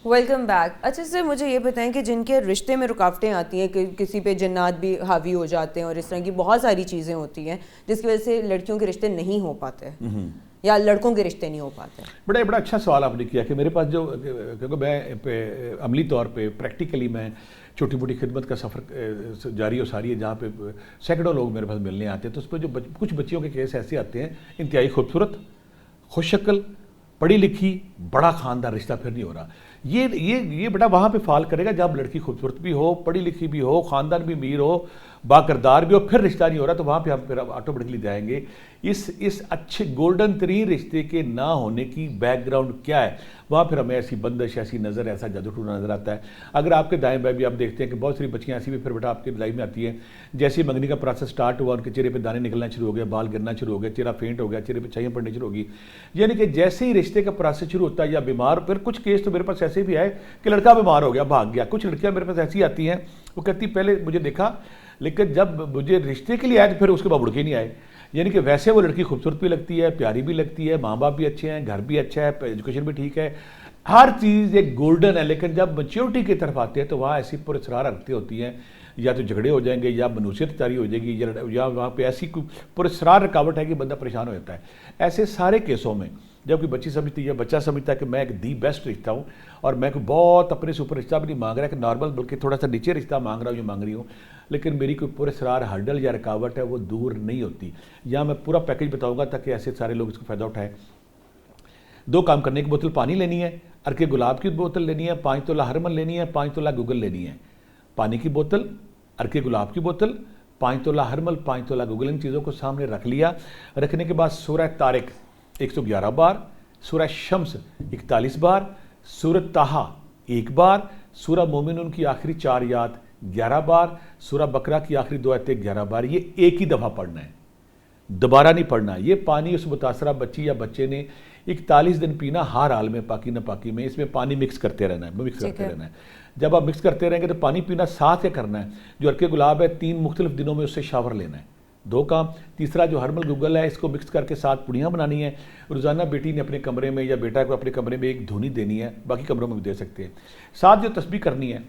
Welcome back. اچھا سر مجھے یہ بتائیں کہ جن کے رشتے میں رکاوٹیں آتی ہیں کہ کسی پہ جنات بھی حاوی ہو جاتے ہیں اور اس طرح کی بہت ساری چیزیں ہوتی ہیں جس کی وجہ سے لڑکیوں کے رشتے نہیں ہو پاتے یا لڑکوں کے رشتے نہیں ہو پاتے. بڑا اچھا سوال آپ نے کیا کہ میرے پاس جو کیونکہ میں عملی طور پہ پریکٹیکلی میں چھوٹی موٹی خدمت کا سفر جاری و ساری ہے جہاں پہ سینکڑوں لوگ میرے پاس ملنے آتے ہیں تو اس پہ جو کچھ بچیوں کے کیس ایسے آتے ہیں انتہائی خوبصورت، خوش شکل، پڑھی لکھی، بڑا خاندان، رشتہ پھر نہیں ہو رہا. یہ بیٹا وہاں پہ فال کرے گا جب لڑکی خوبصورت بھی ہو، پڑھی لکھی بھی ہو، خاندان بھی امیر ہو، باکردار بھی ہو، پھر رشتہ نہیں ہو رہا تو وہاں پہ ہم پھر آٹومیٹکلی جائیں گے. اس اچھے گولڈن ترین رشتے کے نہ ہونے کی بیک گراؤنڈ کیا ہے، وہاں پھر ہمیں ایسی بندش، ایسی نظر، ایسا جادو ٹونا نظر آتا ہے. اگر آپ کے دائیں بائیں بھی آپ دیکھتے ہیں کہ بہت ساری بچیاں ایسی بھی پھر بیٹا آپ کے لائف میں آتی ہیں، جیسے منگنی کا پروسیس سٹارٹ ہوا ان کے چہرے پہ دانے نکلنا شروع ہو گئے، بال گرنا شروع ہو گئے، چہرہ فینٹ ہو گیا، چہرے پہ چھائیاں پڑنی شروع ہو گئی. یعنی کہ جیسے ہی رشتے کا پروسیس شروع ہوتا ہے یا بیمار، پھر کچھ کیس تو میرے پاس ایسے بھی آئے کہ لڑکا بیمار ہو گیا، بھاگ گیا. کچھ لڑکیاں میرے پاس ایسی آتی ہیں وہ کہتی پہلے مجھے دیکھا لیکن جب مجھے رشتے کے لیے آئے تو پھر اس کے بعد اڑ کے نہیں آئے. یعنی کہ ویسے وہ لڑکی خوبصورت بھی لگتی ہے، پیاری بھی لگتی ہے، ماں باپ بھی اچھے ہیں، گھر بھی اچھا ہے، ایجوکیشن بھی ٹھیک ہے، ہر چیز ایک گولڈن ہے. لیکن جب میچورٹی کی طرف آتے ہیں تو وہاں ایسی پراسرار حرکتیں ہوتی ہیں، یا تو جھگڑے ہو جائیں گے یا منوسیت جاری ہو جائے گی، یا وہاں پہ ایسی کوئی پراسرار رکاوٹ ہے کہ بندہ پریشان ہو جاتا ہے. ایسے سارے کیسوں میں جب کوئی بچی سمجھتی ہے، بچہ سمجھتا ہے کہ میں ایک دی بیسٹ رشتہ ہوں اور میں کوئی بہت اپنے سے اوپر رشتہ بھی نہیں مانگ رہا کہ نارمل بلکہ تھوڑا سا نیچے رشتہ مانگ رہا ہوں یا مانگ رہی ہوں، لیکن میری کوئی پراسرار ہرڈل یا رکاوٹ ہے وہ دور نہیں ہوتی. یا میں پورا پیکج بتاؤں گا تاکہ ایسے سارے لوگ اس کو فائدہ اٹھائیں. 2 کام کرنے کی بوتل پانی لینی ہے، عرق گلاب کی بوتل لینی ہے، 5 تولہ ہرمن لینی ہے، 5 تولہ گوگل لینی ہے. پانی کی بوتل، عرق گلاب کی بوتل، 5 تولہ ہرمل، 5 تولہ گوگل، ان چیزوں کو سامنے رکھ لیا. رکھنے کے بعد سورہ طارق 111 بار، سورہ شمس 41 بار، سورہ طٰہٰ 1 بار، سورہ مومنون کی آخری 4 آیات 11 بار، سورہ بقرہ کی آخری 2 آیتیں 11 بار. یہ ایک ہی دفعہ پڑھنا ہے، دوبارہ نہیں پڑھنا. یہ پانی اس متاثرہ بچی یا بچے نے 41 دن پینا، ہر حال میں، پاکی نہ پاکی میں. اس میں پانی مکس کرتے رہنا ہے. جب آپ مکس کرتے رہیں گے تو پانی پینا ساتھ کیا کرنا ہے. جو عرق گلاب ہے 3 مختلف دنوں میں اس سے شاور لینا ہے، 2 کام. تیسرا جو ہرمل گوگل ہے اس کو مکس کر کے 7 پڑیاں بنانی ہیں. روزانہ بیٹی نے اپنے کمرے میں یا بیٹا کو اپنے کمرے میں ایک دھونی دینی ہے، باقی کمروں میں بھی دے سکتے ہیں. ساتھ جو تسبیح کرنی ہے،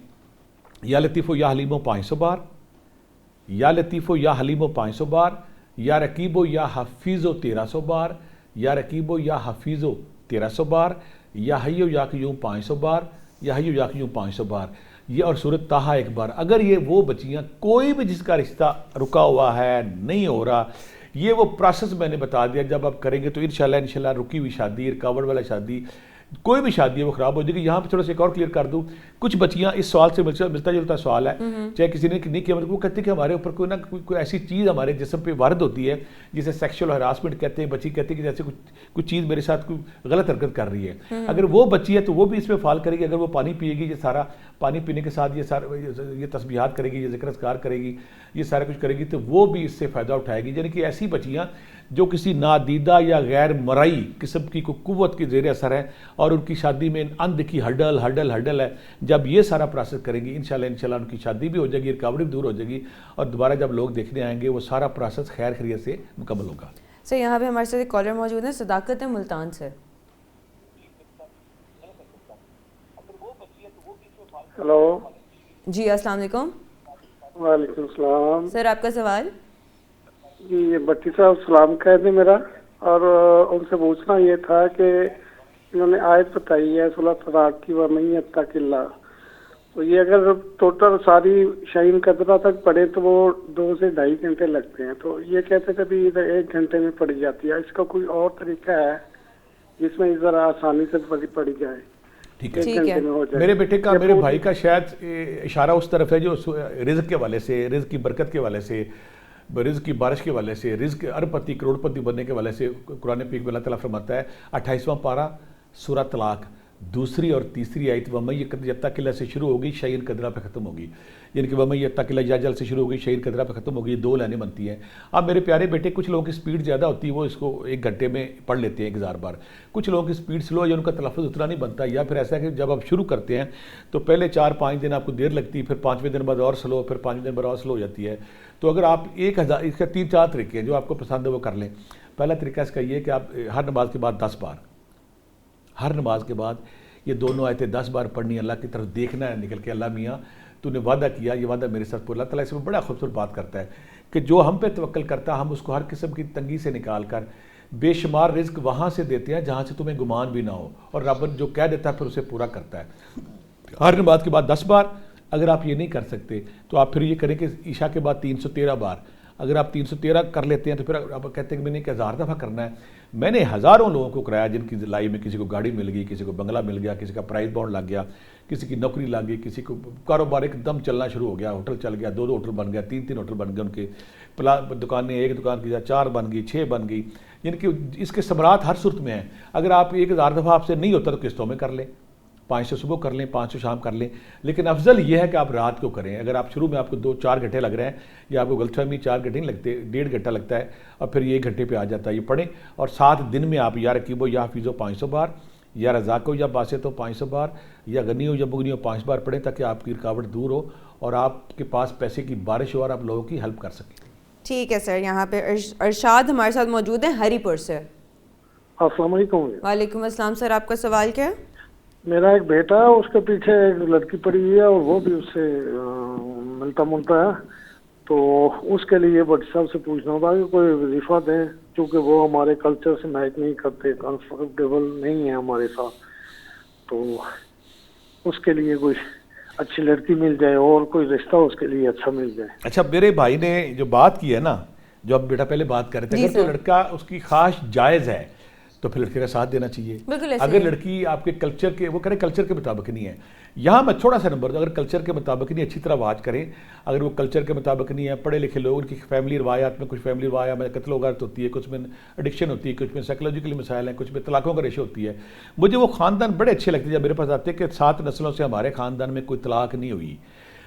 یا لطیف و یا حلیم و 500 بار، یا لطیف و یا حلیم و 500 بار، یا رقیب و یا حفیظ و 1300 بار، یا رقیب و یا حفیظ و 1300 بار، یا حی و یا قیوم 500 بار، یا حی و یا قیوم 500 بار. یہ اور سورۃ طٰہٰ 1 بار. اگر یہ وہ بچیاں کوئی بھی جس کا رشتہ رکا ہوا ہے، نہیں ہو رہا، یہ وہ پروسیس میں نے بتا دیا، جب آپ کریں گے تو انشاءاللہ رکی ہوئی شادی، رکاوٹ والا شادی، کوئی بھی شادی ہے وہ خراب ہو جائے گی. یہاں پہ تھوڑا سا ایک اور کلیئر کر دوں، کچھ بچیاں اس سوال سے ملتا جلتا سوال ہے، چاہے کسی نے نہیں کیا، وہ کہتے ہیں کہ ہمارے اوپر کوئی ایسی چیز ہمارے جسم پہ وارد ہوتی ہے جسے سیکشل ہراسمنٹ کہتے ہیں. بچی کہتی ہے کہ جیسے کچھ چیز میرے ساتھ کوئی غلط حرکت کر رہی ہے. اگر وہ بچی ہے تو وہ بھی اس میں فال کرے گی. اگر وہ پانی پیے گی، یہ سارا پانی پینے کے ساتھ یہ تسبیحات کرے گی، یہ ذکر اذکار کرے گی، یہ سارا کچھ کرے گی، تو وہ بھی اس سے فائدہ اٹھائے گی. یعنی کہ ایسی بچیاں جو کسی نادیدہ یا غیر مرئی قسم کی کوئی قوت کی زیر اثر ہے اور ان کی شادی میں اندھی ہرڈل ہے، جب یہ سارا پروسیس کریں گی انشاءاللہ ان کی شادی بھی ہو جائے گی، رکاوٹ بھی دور ہو جائے گی، اور دوبارہ جب لوگ دیکھنے آئیں گے وہ سارا پروسیس خیر خیریت سے مکمل ہوگا. سر یہاں پہ ہمارے ساتھ ایک کالر موجود ہیں، صداقت ہے ملتان سے. ہلو جی السلام علیکم. وعلیکم السلام. سر آپ کا سوال. جی یہ بچی صاحب سلام کہہ دیں میرا، اور ان سے پوچھنا یہ تھا کہ انہوں نے آیت بتائی ہے سورۃ طلاق کی، وَمَن یتق اللہ، تو یہ اگر ٹوٹل ساری شعین قدرہ تک پڑھے تو وہ 2 سے 2.5 گھنٹے لگتے ہیں، تو یہ کہتے کہ بھی ادھر 1 گھنٹے میں پڑھی جاتی ہے. اس کا کوئی اور طریقہ ہے جس میں ذرا آسانی سے پڑھی جائے؟ ٹھیک ہے. میرے بیٹے کا، میرے بھائی کا شاید اشارہ اس طرف ہے جو رزق کے حوالے سے، رزق کی برکت کے حوالے سے، رزق کی بارش کے حوالے سے، رزق اربپتی کروڑ پتی بننے کے حوالے سے قرآن پاک میں اللہ تعالیٰ فرماتا ہے 28واں پارہ سورہ طلاق 2 اور 3 آیت، وَمَن یتق اللہ سے شروع ہوگی، شعین قدرہ پہ ختم ہوگی. یعنی کہ وَمَن یتق اللہ یجعل سے شروع ہوگی، شعین قدرہ پہ ختم ہوگی. 2 لائنیں بنتی ہیں. اب میرے پیارے بیٹے، کچھ لوگوں کی سپیڈ زیادہ ہوتی ہے، وہ اس کو 1 گھنٹے میں پڑھ لیتے ہیں 1000 بار. کچھ لوگوں کی سپیڈ سلو ہے یا ان کا تلفظ اتنا نہیں بنتا، یا پھر ایسا ہے کہ جب آپ شروع کرتے ہیں تو پہلے 4-5 دن آپ کو دیر لگتی ہے، پھر 5ویں دن بعد اور سلو، پھر 5ویں دن بعد اور سلو ہو جاتی ہے. تو اگر آپ 1000، اس کے 3-4 طریقے ہیں جو آپ کو پسند ہے وہ کر لیں. پہلا طریقہ اس کا یہ ہے کہ آپ ہر نماز کے بعد 10 بار، ہر نماز کے بعد یہ دونوں آیتیں 10 بار پڑھنی, اللہ کی طرف دیکھنا ہے نکل کے, اللہ میاں تو نے وعدہ کیا, یہ وعدہ میرے ساتھ پورا. اللہ تعالیٰ اس میں بڑا خوبصورت بات کرتا ہے کہ جو ہم پہ توکل کرتا ہے ہم اس کو ہر قسم کی تنگی سے نکال کر بے شمار رزق وہاں سے دیتے ہیں جہاں سے تمہیں گمان بھی نہ ہو, اور رب جو کہہ دیتا ہے پھر اسے پورا کرتا ہے. ہر نماز کے بعد 10 بار. اگر آپ یہ نہیں کر سکتے تو آپ پھر یہ کریں کہ عشاء کے بعد 313 بار. اگر آپ 313 کر لیتے ہیں تو پھر آپ کہتے ہیں کہ میں نے 1000 دفعہ کرنا ہے. میں نے ہزاروں لوگوں کو کرایا جن کی لائف میں کسی کو گاڑی مل گئی, کسی کو بنگلہ مل گیا, کسی کا پرائز بانڈ لگ گیا, کسی کی نوکری لگ گئی, کسی کو کاروبار ایک دم چلنا شروع ہو گیا, ہوٹل چل گیا, 2 ہوٹل بن گیا, 3 ہوٹل بن گئے, ان کے دکانیں ایک دکان کی 4 بن گئی, 6 بن گئی. یعنی کہ اس کے ثمرات ہر صورت میں ہیں. اگر آپ 1000 دفعہ آپ سے نہیں ہوتا تو قسطوں میں کر لیں, 500 صبح کر لیں, 500 شام کر لیں. لیکن افضل یہ ہے کہ آپ رات کو کریں. اگر آپ شروع میں آپ کو 2-4 گھنٹے لگ رہے ہیں, یا آپ کو غلط فہمی 4 گھنٹے نہیں لگتے, 1.5 گھنٹہ لگتا ہے, اور پھر یہ 1 گھنٹے پہ آ جاتا ہے, یہ پڑھیں. اور 7 دن میں آپ یا رقیب ہو یا حفیظ ہو 500 بار, یا رزاق ہو یا باسط ہو 500 بار, یا غنی ہو یا مغنی ہو 5 بار پڑھیں, تاکہ آپ کی رکاوٹ دور ہو اور آپ کے پاس پیسے کی بارش ہو اور آپ لوگوں کی ہیلپ کر سکیں. ٹھیک ہے سر. یہاں پہ ارشاد ہمارے ساتھ موجود ہیں ہری پور سے. السلام علیکم. وعلیکم السلام سر, آپ کا سوال کیا ہے؟ میرا ایک بیٹا ہے, اس کے پیچھے ایک لڑکی پڑی ہوئی ہے اور وہ بھی اس سے ملتا ملتا ہے, تو اس کے لیے بٹ صاحب سے پوچھنا ہوگا کہ کوئی وظیفہ دیں, کیونکہ وہ ہمارے کلچر سے میچ نہیں کرتے, کمفرٹیبل نہیں ہے ہمارے ساتھ, تو اس کے لیے کوئی اچھی لڑکی مل جائے اور کوئی رشتہ اس کے لیے اچھا مل جائے. اچھا, میرے بھائی نے جو بات کی ہے نا, جو اب بیٹا پہلے بات کر رہے تھے, اگر تو لڑکا اس کی خواہش جائز ہے تو پھر لڑکے کا ساتھ دینا چاہیے. اگر لڑکی آپ کے کلچر کے, وہ کریں کلچر کے مطابق نہیں ہے, یہاں میں تھوڑا سا نمبر دوں, اگر کلچر کے مطابق نہیں, اچھی طرح واچ کریں. اگر وہ کلچر کے مطابق نہیں ہے, پڑھے لکھے لوگ, ان کی فیملی روایات میں, کچھ فیملی روایات میں قتل و غارت ہوتی ہے, کچھ میں ایڈکشن ہوتی ہے, کچھ میں سائیکولوجیکل مسائل ہیں, کچھ میں طلاقوں کا ریشو ہوتی ہے. مجھے وہ خاندان بڑے اچھے لگتے ہیں جب میرے پاس آتے ہیں کہ 7 نسلوں سے ہمارے خاندان میں کوئی طلاق نہیں ہوئی,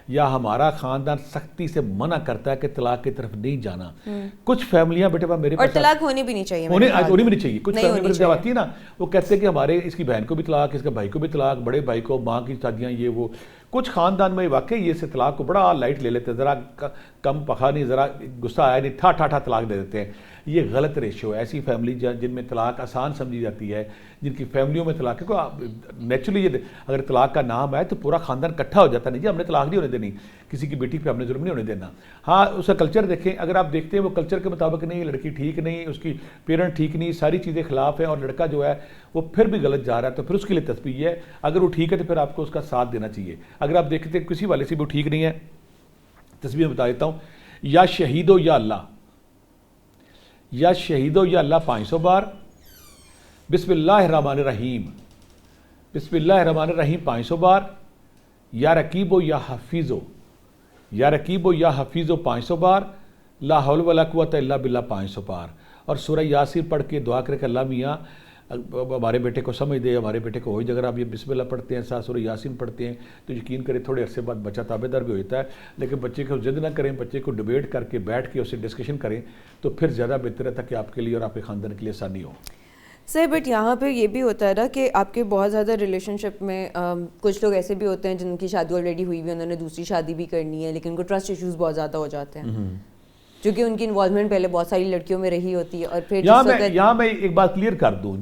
یا ہمارا خاندان سختی سے منع کرتا ہے کہ طلاق کی طرف نہیں جانا. کچھ فیملیاں بیٹے پاس میرے اور طلاق ہونی بھی نہیں چاہیے, ہونی بھی نہیں چاہیے. کچھ فیملی جب آتی ہے نا, وہ کہتے ہیں کہ ہمارے اس کی بہن کو بھی طلاق, اس کے بھائی کو بھی طلاق, بڑے بھائی کو, ماں کی شادیاں, یہ وہ. کچھ خاندان میں واقعی یہ سے طلاق کو بڑا لائٹ لے لیتے ہیں, ذرا کم پخا نہیں, ذرا غصہ آیا نہیں, ٹھا طلاق دے دیتے ہیں. یہ غلط ریشو ہے. ایسی فیملی جن میں طلاق آسان سمجھی جاتی ہے, جن کی فیملیوں میں طلاق ہے, نیچرلی یہ اگر طلاق کا نام ہے تو پورا خاندان اکٹھا ہو جاتا ہے, نہیں جی ہم نے طلاق نہیں ہونے دینی, کسی کی بیٹی پہ ہم نے ظلم نہیں ہونے دینا. ہاں, اس کا کلچر دیکھیں, اگر آپ دیکھتے ہیں وہ کلچر کے مطابق نہیں, لڑکی ٹھیک نہیں, اس کی پیرنٹ ٹھیک نہیں, ساری چیزیں خلاف ہیں, اور لڑکا جو ہے وہ پھر بھی غلط جا رہا ہے, تو پھر اس کے لیے تسبیح ہے. اگر وہ ٹھیک ہے تو پھر آپ کو اس کا ساتھ دینا چاہیے. اگر آپ دیکھتے ہیں کسی والے سے بھی وہ ٹھیک نہیں ہے, تسبیح میں بتا دیتا ہوں, یا شہید ہو یا اللہ, یا شہید ہو یا اللہ 500 بار, بسم اللہ الرحمن الرحیم, بسم اللہ الرحمن الرحیم 500 بار, یا رقیب ہو یا حفیظ ہو, یا رقیب ہو یا حفیظ ہو 500 بار, لا حول ولا قوت الا باللہ 500 بار. اور سورہ یاسین پڑھ کے دعا کرے کہ اللہ میاں ہمارے بیٹے کو سمجھ دے, ہمارے بیٹے کو ہوئی. اگر آپ یہ بسم اللہ پڑھتے ہیں, ساتھ سورہ یاسین پڑھتے ہیں, تو یقین کریں تھوڑے عرصے بعد بچہ تابع دار بھی ہوتا ہے. لیکن بچے کو ضد نہ کریں, بچے کو ڈیبیٹ کر کے بیٹھ کے اسے ڈسکشن کریں, تو پھر زیادہ بہتر ہے تاکہ آپ کے لیے اور آپ کے خاندان کے لیے آسانی ہو. سر بٹ یہاں پہ یہ بھی ہوتا ہے نا کہ آپ کے بہت زیادہ ریلیشن شپ میں کچھ لوگ ایسے بھی ہوتے ہیں جن کی شادی آلریڈی ہوئی ہوئی ہے, انہوں نے دوسری شادی بھی کرنی ہے, لیکن ان کو ٹرسٹ ایشوز بہت زیادہ ہو جاتے ہیں, کیونکہ ان کی انوالومنٹ پہلے بہت ساری لڑکیوں میں رہی ہوتی ہے. اور پھر یہاں میں ایک بات کلیئر کر دوں,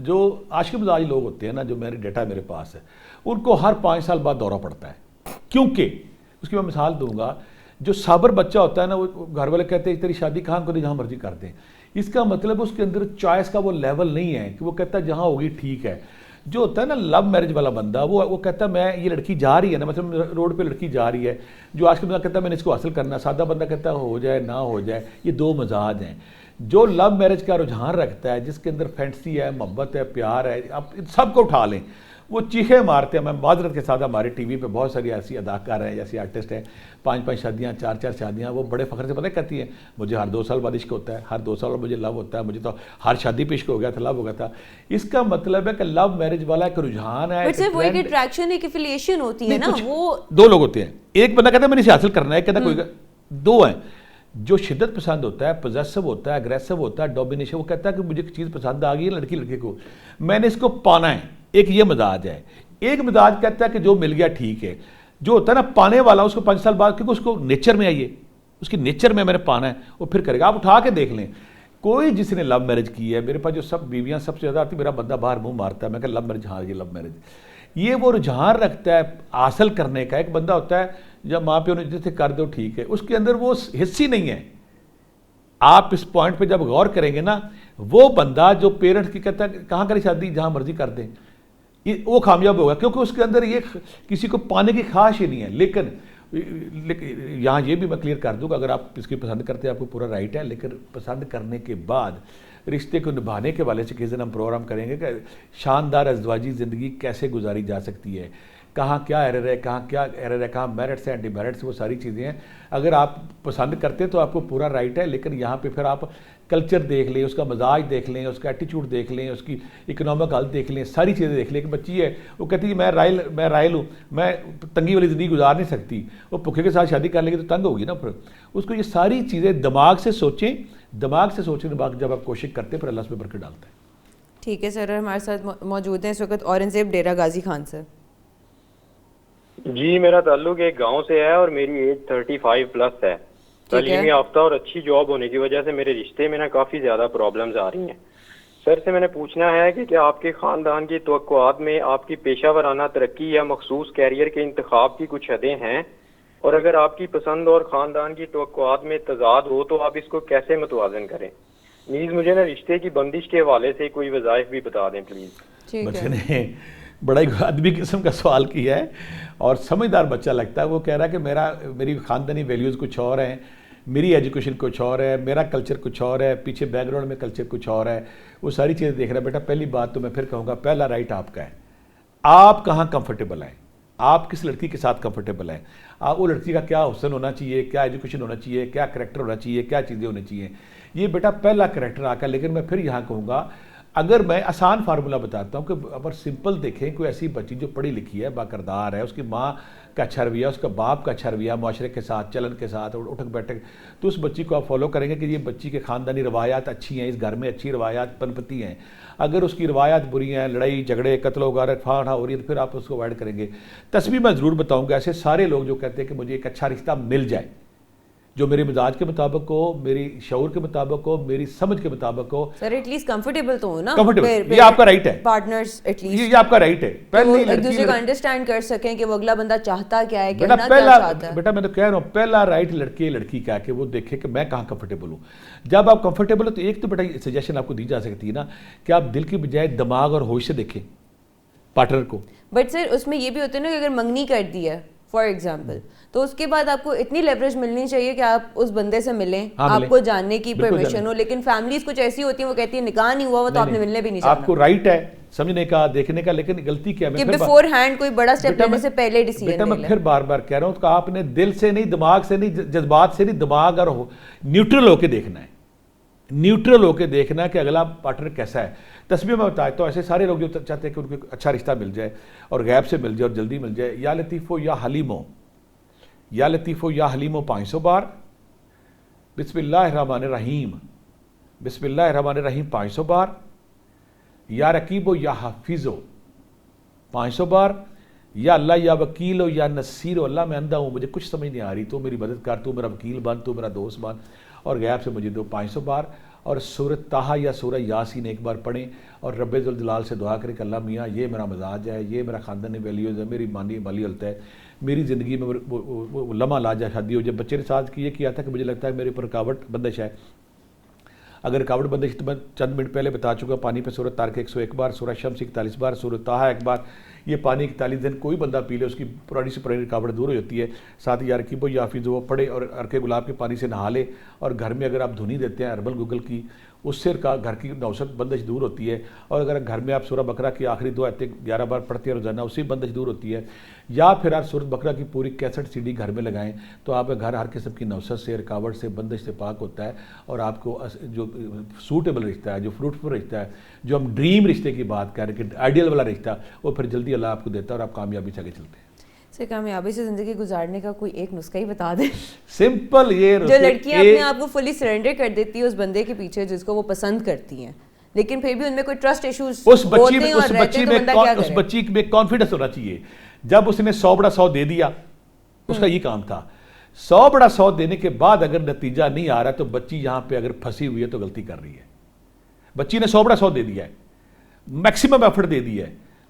جو عاشق مزاج لوگ ہوتے ہیں نا, جو میرے ڈیٹا میرے پاس ہے, ان کو ہر 5 سال بعد دورہ پڑتا ہے. کیونکہ اس کی میں مثال دوں گا, جو صابر بچہ ہوتا ہے نا, وہ گھر والے کہتے ہیں تیری شادی کہاں کو جہاں مرضی کر دیں. اس کا مطلب اس کے اندر چوائس کا وہ لیول نہیں ہے کہ وہ کہتا ہے جہاں ہوگی ٹھیک ہے. جو ہوتا ہے نا لو میرج والا بندہ, وہ کہتا ہے میں یہ لڑکی جا رہی ہے نا, مطلب روڈ پہ لڑکی جا رہی ہے, جو آج کے بندہ کہتا ہے میں نے اس کو حاصل کرنا, سادہ بندہ کہتا ہے ہو جائے نہ ہو جائے. یہ 2 مزاج ہیں. جو لو میرج کا رجحان رکھتا ہے, جس کے اندر فینٹسی ہے, محبت ہے, پیار ہے, آپ سب کو اٹھا لیں, وہ چیخیں مارتے ہیں. میں معذرت کے ساتھ ہمارے ٹی وی پہ بہت ساری ایسی اداکار ہیں, ایسی آرٹسٹ ہیں, 5 شادیاں, 4 شادیاں, وہ بڑے فخر سے پتہ کہتی ہیں مجھے ہر 2 سال بعد عشق ہوتا ہے, ہر 2 سال مجھے لو ہوتا ہے, مجھے تو ہر شادی پہ عشق ہو گیا تھا, لو ہو گیا تھا. اس کا مطلب ہے کہ لو میرج والا ایک رجحان ہے, وہ ایک اٹریکشن, ایک ایفیلیشن ہوتی ہے نا. وہ 2 لوگ ہوتے ہیں, ایک بندہ کہتا ہے میں نے اسے حاصل کرنا ہے, کہتا کوئی 2 ہیں. جو شدت پسند ہوتا ہے, پوزیسو ہوتا ہے, اگریسو ہوتا ہے, ڈومینیشن, وہ کہتا ہے کہ مجھے چیز پسند آ گئی ہے لڑکے کو, میں نے اس کو پانا ہے. ایک یہ مزاج ہے. ایک مزاج کہتا ہے کہ جو مل گیا ٹھیک ہے. جو ہوتا ہے نا پانے والا, اس کو 5 سال بعد, کیونکہ اس کو نیچر میں آئیے, اس کی نیچر میں نے پانا ہے, وہ پھر کرے گا. آپ اٹھا کے دیکھ لیں, کوئی جس نے لو میرج کی ہے, میرے پاس جو سب بیویاں سب سے زیادہ آتی, میرا بندہ باہر منہ مارتا ہے, میں کہ لو میرج, ہاں یہ لو میرج. یہ وہ رجحان رکھتا ہے حاصل کرنے کا. ایک بندہ ہوتا ہے جب ماں پہ انہیں جیسے کر دو ٹھیک ہے, اس کے اندر وہ حص ہی نہیں ہے. آپ اس پوائنٹ پہ جب غور کریں گے نا, وہ بندہ جو پیرنٹس کی کہتا ہے کہاں کرے شادی, جہاں مرضی کر دیں, وہ کامیاب ہوگا, کیونکہ اس کے اندر یہ کسی کو پانے کی خواہش ہی نہیں ہے. لیکن یہاں یہ بھی میں کلیئر کر دوں کہ اگر آپ اس کی پسند کرتے ہیں آپ کو پورا رائٹ ہے, لیکن پسند کرنے کے بعد رشتے کو نبھانے کے والے سے کسی دن ہم پروگرام کریں گے کہ شاندار ازدواجی زندگی کیسے گزاری جا سکتی ہے, کہاں کیا ایرر ہے, کہاں کیا ایرر ہے, کہاں میرٹس ہیں, ڈی میرٹس, وہ ساری چیزیں ہیں. اگر آپ پسند کرتے ہیں تو آپ کو پورا رائٹ ہے, لیکن یہاں پہ پھر آپ کلچر دیکھ لیں, اس کا مزاج دیکھ لیں, اس کا ایٹیچیوڈ دیکھ لیں, اس کی اکنامک حالت دیکھ لیں, ساری چیزیں دیکھ لیں. کہ بچی ہے وہ کہتی ہے میں رائل ہوں, میں تنگی والی زندگی گزار نہیں سکتی, وہ بھوکے کے ساتھ شادی کر لیں گے تو تنگ ہوگی نا. پھر اس کو یہ ساری چیزیں دماغ سے سوچیں, دماغ سے سوچنے کے بعد جب آپ کوشش کرتے ہیں پھر اللہ اس میں برکت ڈالتا ہے. ٹھیک ہے سر, ہمارے ساتھ موجود ہیں اس وقت اورنگزیب ڈیرہ غازی خان سر. جی, میرا تعلق ایک گاؤں سے ہے اور میری ایج 35 پلس ہے. تعلیم یافتہ اور اچھی جاب ہونے کی وجہ سے میرے رشتے میں نا کافی زیادہ پرابلمز آ رہی ہیں. سر سے میں نے پوچھنا ہے کہ کیا آپ کے خاندان کی توقعات میں آپ کی پیشہ ورانہ ترقی یا مخصوص کیریئر کے انتخاب کی کچھ حدیں ہیں, اور اگر آپ کی پسند اور خاندان کی توقعات میں تضاد ہو تو آپ اس کو کیسے متوازن کریں؟ پلیز مجھے نا رشتے کی بندش کے حوالے سے کوئی وظائف بھی بتا دیں پلیز. بچے نے بڑا ہی ادبی قسم کا سوال کیا ہے اور سمجھدار بچہ لگتا ہے. وہ کہہ رہا ہے کہ میری خاندانی ویلیوز کچھ اور ہیں, میری ایجوکیشن کچھ اور ہے, میرا کلچر کچھ اور ہے, پیچھے بیک گراؤنڈ میں کلچر کچھ اور ہے, وہ ساری چیزیں دیکھ رہا ہے. بیٹا پہلی بات تو میں پھر کہوں گا, پہلا رائٹ آپ کا ہے. آپ کہاں کمفرٹیبل ہیں, آپ کس لڑکی کے ساتھ کمفرٹیبل ہیں, آپ وہ لڑکی کا کیا حسن ہونا چاہیے, کیا ایجوکیشن ہونا چاہیے, کیا کریکٹر ہونا چاہیے, کیا چیزیں ہونی چاہیے, یہ بیٹا پہلا کریکٹر آ کا. لیکن میں پھر یہاں کہوں گا, اگر میں آسان فارمولہ بتاتا ہوں کہ اگر سمپل دیکھیں, کوئی ایسی بچی جو پڑھی لکھی ہے, باکردار ہے, اس کی ماں کا اچھا رویہ, اس کا باپ کا اچھا رویہ, معاشرے کے ساتھ چلن کے ساتھ اٹھک بیٹھک, تو اس بچی کو آپ فالو کریں گے کہ یہ بچی کے خاندانی روایات اچھی ہیں, اس گھر میں اچھی روایات پنپتی ہیں. اگر اس کی روایات بری ہیں, لڑائی جھگڑے قتل و غارت فاڑا ہو رہی ہے, تو پھر آپ اس کو اوائڈ کریں گے. تسبیح میں ضرور بتاؤں گا, ایسے سارے لوگ جو کہتے ہیں کہ مجھے ایک اچھا رشتہ مل جائے جو میرے مزاج کے مطابق ہو, میری شعور کے مطابق ہو, میری سمجھ کے مطابق ہو. سر ایٹ لیسٹ کمفرٹیبل تو ہو نا, کمفرٹیبل, یہ آپ کا رائٹ ہے. پارٹنرز ایٹ لیسٹ یہ آپ کا رائٹ ہے. پہلے ایک دوسرے کو انڈرسٹینڈ کر سکیں کہ وہ اگلا بندہ چاہتا کیا ہے, کہنا کیا چاہتا ہے. بیٹا میں تو کہہ رہا ہوں, پہلا رائٹ لڑکی کا کہ وہ دیکھے کہ میں کہاں کمفرٹیبل ہوں. جب آپ کمفرٹیبل ہو تو ایک تو بیٹا سجیشن آپ کو دی جا سکتی ہے نا کہ آپ دل کی بجائے دماغ اور ہوش سے دیکھیں پارٹنر کو. بٹ سر اس میں یہ بھی ہوتا ہے نا کہ اگر منگنی کر دی ہے فار ایگزامپل, تو اس کے بعد آپ کو اتنی لیوریج ملنی چاہیے کہ آپ اس بندے سے ملیں, آپ کو جاننے کی پرمیشن ہو. لیکن فیملیز کچھ ایسی ہوتی ہیں وہ کہتی ہیں نکاح نہیں ہوا تو آپ نے ملنے بھی نہیں جانا. آپ کو رائٹ ہے سمجھنے کا, دیکھنے کا, لیکن غلطی کیا ہے کہ بیفور ہینڈ کوئی بڑا اسٹیپ لینے سے پہلے ڈیسیژن بیٹا میں پھر بار بار کہہ رہا ہوں کہ آپ نے دل سے نہیں, دماغ سے نہیں, جذبات سے نہیں, دماغ اور نیوٹرل ہو کے دیکھنا ہے. نیوٹرل ہو کے دیکھنا کہ اگلا پارٹنر کیسا ہے. تسبیح میں بتایا تو ایسے سارے لوگ جو چاہتے ہیں کہ ان کو اچھا رشتہ مل جائے اور غیب سے مل جائے اور جلدی مل جائے, یا لطیفو یا حلیمو, یا لطیفو یا حلیمو 500 بار, بسم اللہ الرحمن الرحیم, بسم اللہ الرحمن الرحیم 500 بار, یا رقیبو یا حافظو 500 بار, یا اللہ یا وکیلو یا نصیرو, اللہ میں اندھا ہوں, مجھے کچھ سمجھ نہیں آ رہی, تو میری مدد کر, تو میرا وکیل بن, تو میرا دوست بن, اور غیب سے مجھے دو 500 بار. اور سورۃ طٰہٰ یا سورہ یاسین ایک بار پڑھیں اور رب ذوالجلال سے دعا کریں کہ اللہ میاں یہ میرا مزاج ہے, یہ میرا خاندانی ویلیوز ہے, میری مالی حالت ہے, میری زندگی میں وہ لمحہ لا جائے شادی ہو جائے. بچے نے ساتھ یہ کیا تھا کہ مجھے لگتا ہے میرے اوپر رکاوٹ بندش ہے. اگر رکاوٹ بندش تو میں چند منٹ پہلے بتا چکا, پانی پہ سورۃ طارق 101 بار, سورہ شمس 41 بار, سورۃ طٰہٰ 1 بار. یہ پانی 41 دن کوئی بندہ پی لے اس کی پرانی سے پرانی رکاوٹ دور ہو جاتی ہے. ساتھ یا رقیب و یا حافظ وہ پڑھے اور عرق گلاب کے پانی سے نہا لے. اور گھر میں اگر آپ دھنی دیتے ہیں اربل گوگل کی, اس سے گھر کی نوسط بندش دور ہوتی ہے. اور اگر گھر میں آپ سورہ بقرہ کی آخری 2 آیتیں 11 بار پڑھتے ہیں روزانہ, اسی بندش دور ہوتی ہے. یا پھر آپ سورۃ بقرہ کی پوری کیسٹ CD گھر میں لگائیں تو آپ کا گھر ہر قسم کی نوسط سے, رکاوٹ سے, بندش سے پاک ہوتا ہے. اور آپ کو جو سوٹیبل رشتہ ہے, جو فروٹفل رشتہ ہے, جو ہم ڈریم رشتے کی بات کر رہے ہیں کہ آئیڈیل والا رشتہ, وہ پھر جلدی اللہ آپ کو دیتا ہے اور آپ کامیابی سے آگے چلتے ہیں. سے کامیابی سے زندگی گزارنے کا کوئی ایک نسخہ ہی بتا دیں. سمپل, یہ جو لڑکیاں اپنے آپ کو فلی سرنڈر کر دیتی ہیں اس بندے کے پیچھے جس کو وہ پسند کرتی ہیں, لیکن پھر بھی ان میں کوئی ٹرسٹ ایشوز ہوتے ہیں اور رہتے ہیں, تو بندہ کیا کرے. اس بچی میں کانفیڈنس ہونا چاہیے. جب اس نے 100 بڑا 100 دے دیا, اس کا یہ کام تھا. 100 بڑا 100 دینے کے بعد اگر نتیجہ نہیں آ رہا تو بچی یہاں پہ اگر پھنسی ہوئی ہے تو غلطی کر رہی ہے. بچی نے 100 بڑا 100 دے دیا ہے, میکسیمم ایفرٹ دے دیا ہے,